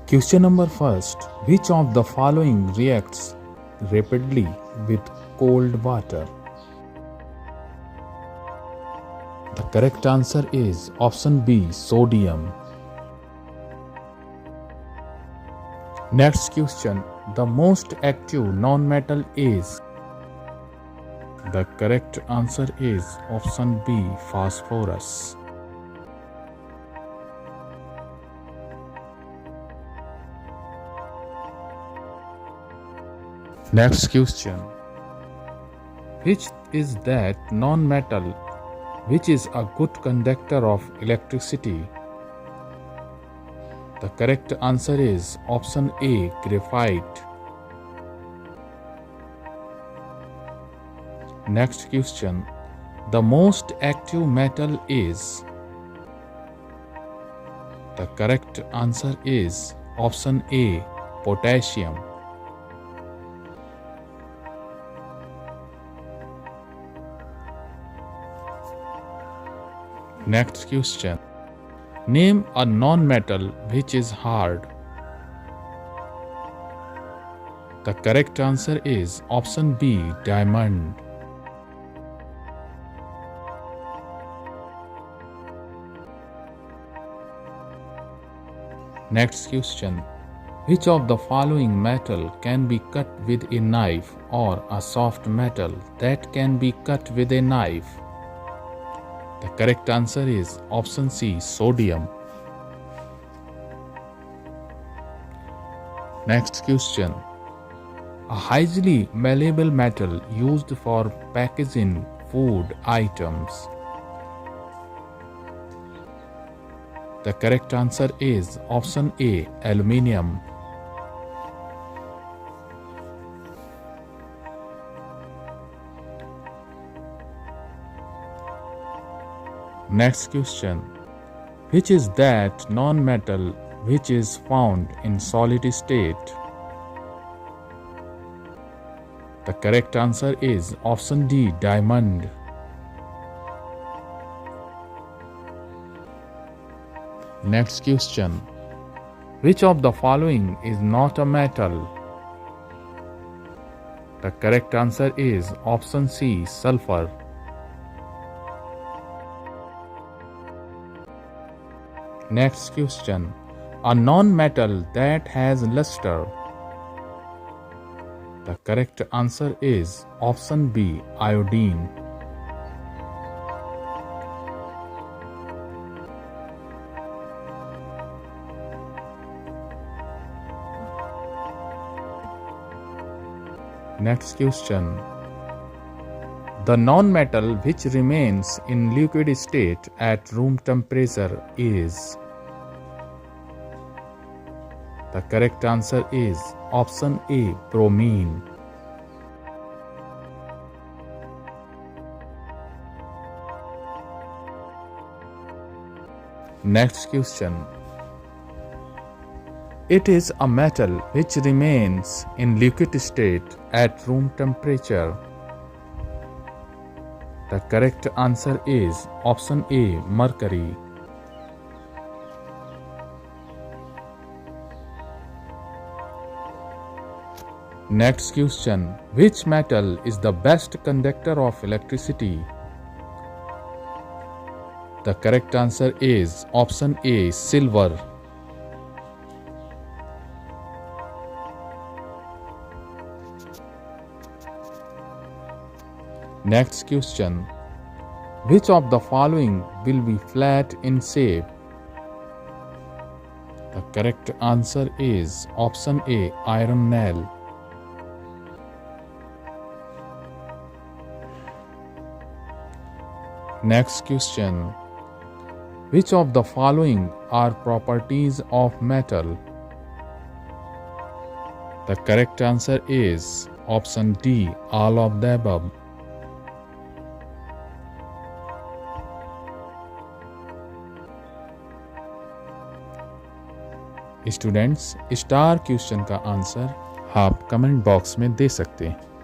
Question number first. Which of the following reacts rapidly with cold water? The correct answer is option B, sodium. Next question. The most active non-metal is? The correct answer is option B, phosphorus. Next question. Which is that non-metal which is a good conductor of electricity? The correct answer is option A, graphite. Next question. The most active metal is? The correct answer is option A, potassium. Next question. Name a non-metal which is hard. The correct answer is option B, diamond. Next question. Which of the following metal can be cut with a knife, or a soft metal that can be cut with a knife? The correct answer is option C, sodium. Next question. A highly malleable metal used for packaging food items. The correct answer is option A, aluminium. Next question. Which is that non-metal which is found in solid state? The correct answer is option D, diamond. Next question. Which of the following is not a metal? The correct answer is option C, sulfur. Next question. A non-metal that has luster. The correct answer is option B, iodine. Next question. The non-metal which remains in liquid state at room temperature is? The correct answer is option A, bromine. Next question. It is a metal which remains in liquid state at room temperature. The correct answer is option A, mercury. Next question. Which metal is the best conductor of electricity? The correct answer is option A, silver. Next question. Which of the following will be flat in shape? The correct answer is option A, iron nail. Next question. Which of the following are properties of metal? The correct answer is option D, all of the above. Students, star question का answer आप comment box में दे सकते हैं।